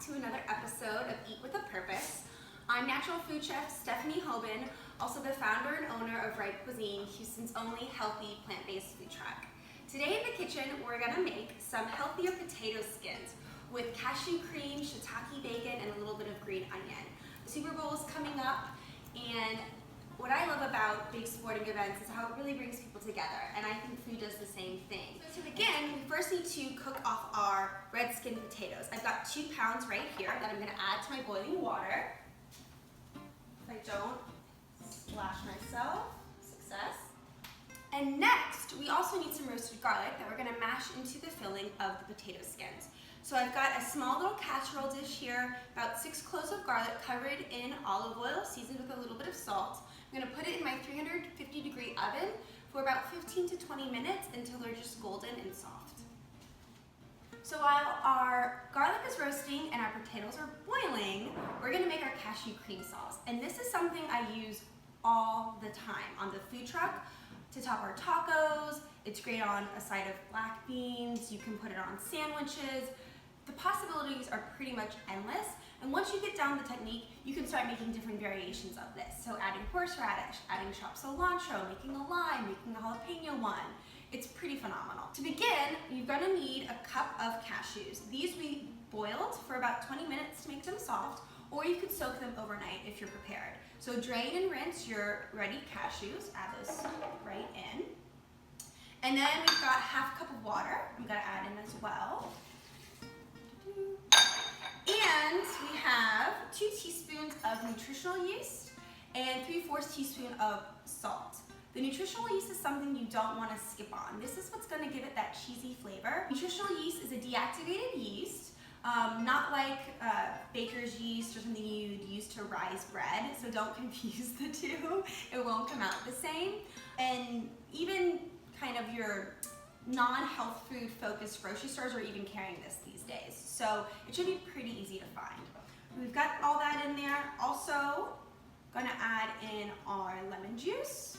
to another episode of Eat with a Purpose. I'm natural food chef Stephanie Hoban, also the founder and owner of Right Cuisine, Houston's only healthy plant-based food truck. Today in the kitchen, we're gonna make some healthier potato skins with cashew cream, shiitake bacon, and a little bit of green onion. The Super Bowl is coming up, and what I love about big sporting events is how it really brings people together, and I think food does the same thing. So to begin, we first need to cook off our red skin potatoes. I've got 2 pounds right here that I'm gonna add to my boiling water. If I don't splash myself, success. And next, we also need some roasted garlic that we're gonna mash into the filling of the potato skins. So I've got a small little casserole dish here, about 6 cloves of garlic covered in olive oil, seasoned with a little bit of salt. I'm gonna put it in my 350-degree oven for about 15 to 20 minutes until they're just golden and soft. So while our garlic is roasting and our potatoes are boiling, we're gonna make our cashew cream sauce. And this is something I use all the time on the food truck to top our tacos. It's great on a side of black beans. You can put it on sandwiches. The possibilities are pretty much endless. And once you get down the technique, you can start making different variations of this. So adding horseradish, adding chopped cilantro, making a lime, making a jalapeno one. It's pretty phenomenal. To begin, you're gonna need a cup of cashews. These we boiled for about 20 minutes to make them soft, or you could soak them overnight if you're prepared. So drain and rinse your ready cashews, add those right in. And then we've got half a cup of water I'm gonna add in as well. And we have 2 teaspoons of nutritional yeast and 3/4 teaspoon of salt. The nutritional yeast is something you don't want to skip on. This is what's going to give it that cheesy flavor. Nutritional yeast is a deactivated yeast, not like baker's yeast or something you'd use to rise bread, so don't confuse the two. It won't come out the same. And even kind of your non-health food focused grocery stores are even carrying this these days. So it should be pretty easy to find. We've got all that in there. Also gonna add in our lemon juice,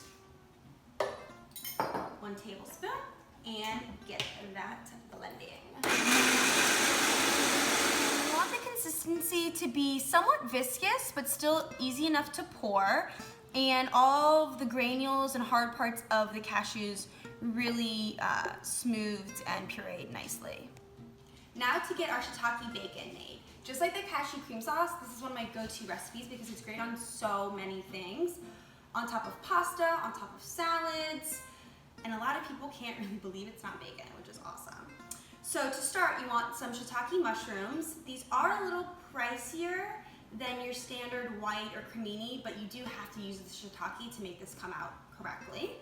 1 tablespoon, and get that blending. We want the consistency to be somewhat viscous, but still easy enough to pour, and all of the granules and hard parts of the cashews really smoothed and pureed nicely. Now to get our shiitake bacon made. Just like the cashew cream sauce, this is one of my go-to recipes because it's great on so many things. On top of pasta, on top of salads, and a lot of people can't really believe it's not bacon, which is awesome. So to start, you want some shiitake mushrooms. These are a little pricier than your standard white or cremini, but you do have to use the shiitake to make this come out correctly.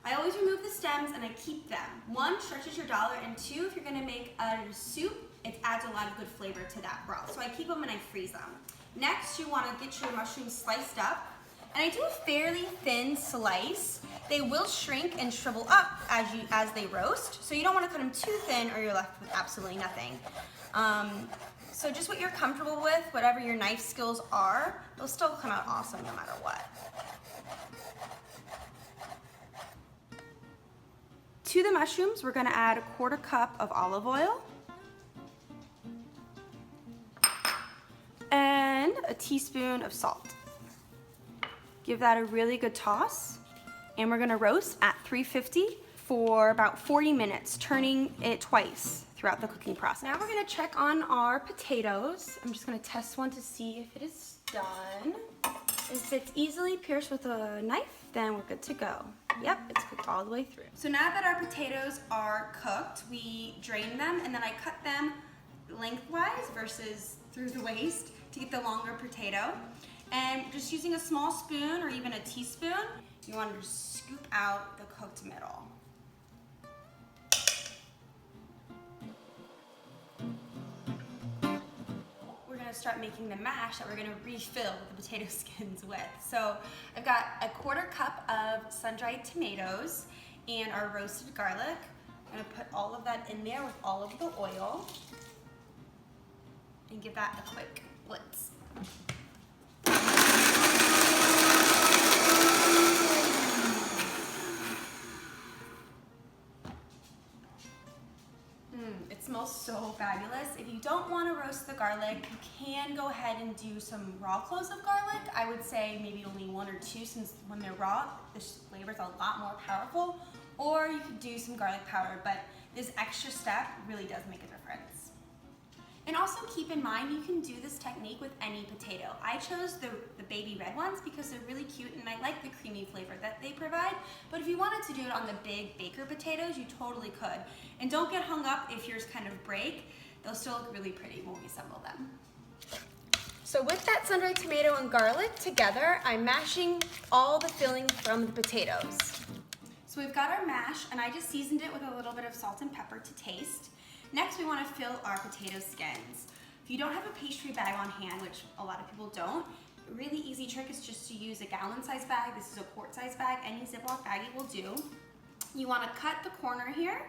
I always remove the stems and I keep them. 1, stretches your dollar, and 2, if you're gonna make a soup, it adds a lot of good flavor to that broth. So I keep them and I freeze them. Next, you wanna get your mushrooms sliced up, and I do a fairly thin slice. They will shrink and shrivel up as they roast, so you don't wanna cut them too thin or you're left with absolutely nothing. So just what you're comfortable with, whatever your knife skills are, they'll still come out awesome no matter what. To the mushrooms, we're gonna add a 1/4 cup of olive oil and a teaspoon of salt. Give that a really good toss, and we're gonna roast at 350 for about 40 minutes, turning it twice throughout the cooking process. Now we're gonna check on our potatoes. I'm just gonna test one to see if it is done. If it's easily pierced with a knife, then we're good to go. Yep, it's cooked all the way through. So now that our potatoes are cooked, we drain them, and then I cut them lengthwise versus through the waist to get the longer potato. And just using a small spoon or even a teaspoon, you want to just scoop out the cooked middle. We're gonna start making the mash that we're gonna refill the potato skins with. So I've got a 1/4 cup of sun-dried tomatoes and our roasted garlic. I'm gonna put all of that in there with all of the oil and give that a quick blitz. It smells so fabulous. If you you don't want to roast the garlic, you can go ahead and do some raw cloves of garlic. I would say maybe only 1 or 2, since when they're raw, the flavor is a lot more powerful. Or you could do some garlic powder, but this extra step really does make a difference. And also keep in mind, you can do this technique with any potato. I chose the baby red ones because they're really cute and I like the creamy flavor that they provide. But if you wanted to do it on the big baker potatoes, you totally could. And don't get hung up if yours kind of break. They'll still look really pretty when we assemble them. So with that sun-dried tomato and garlic together, I'm mashing all the filling from the potatoes. So we've got our mash, and I just seasoned it with a little bit of salt and pepper to taste. Next, we want to fill our potato skins. If you don't have a pastry bag on hand, which a lot of people don't, a really easy trick is just to use a gallon-sized bag. This is a quart-sized bag. Any Ziploc baggie will do. You want to cut the corner here.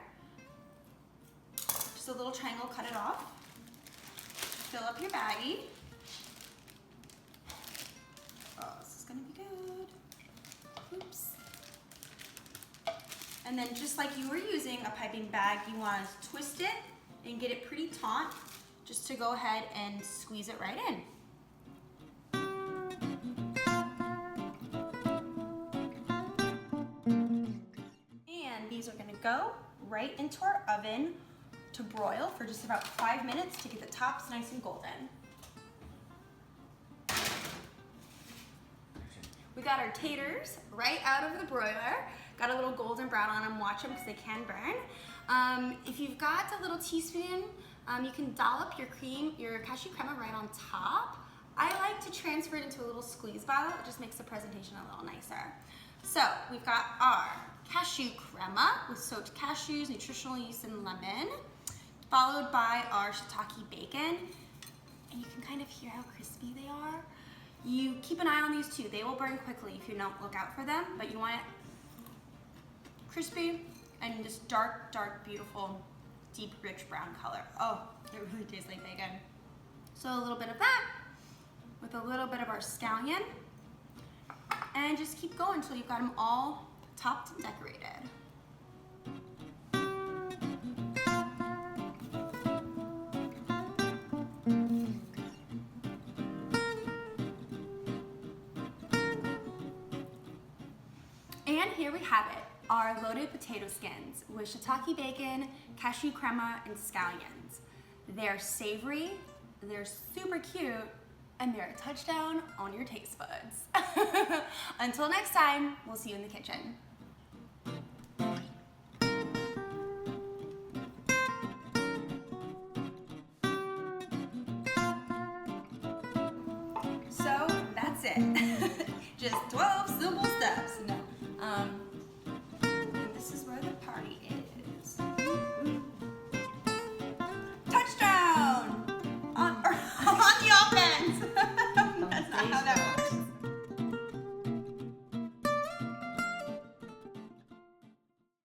Just a little triangle, cut it off. Fill up your baggie. Oh, this is going to be good. Oops. And then just like you were using a piping bag, you want to twist it and get it pretty taut just to go ahead and squeeze it right in. And these are going to go right into our oven to broil for just about 5 minutes to get the tops nice and golden. We got our taters right out of the broiler. Got a little golden brown on them. Watch them because they can burn. If you've got a little teaspoon, you can dollop your cashew crema right on top. I like to transfer it into a little squeeze bottle. It just makes the presentation a little nicer. So we've got our cashew crema with soaked cashews, nutritional yeast, and lemon, followed by our shiitake bacon. And you can kind of hear how crispy they are. You keep an eye on these too. They will burn quickly if you don't look out for them, but you want it crispy and just dark, dark, beautiful, deep, rich brown color. Oh, it really tastes like bacon. So a little bit of that with a little bit of our scallion, and just keep going until you've got them all topped and decorated. And here we have it, our loaded potato skins with shiitake bacon, cashew crema, and scallions. They're savory, they're super cute, and they're a touchdown on your taste buds. Until next time, we'll see you in the kitchen. So that's it. Just 12 simple steps. No. And this is where the party is. Touchdown! On the offense! That's not how that works.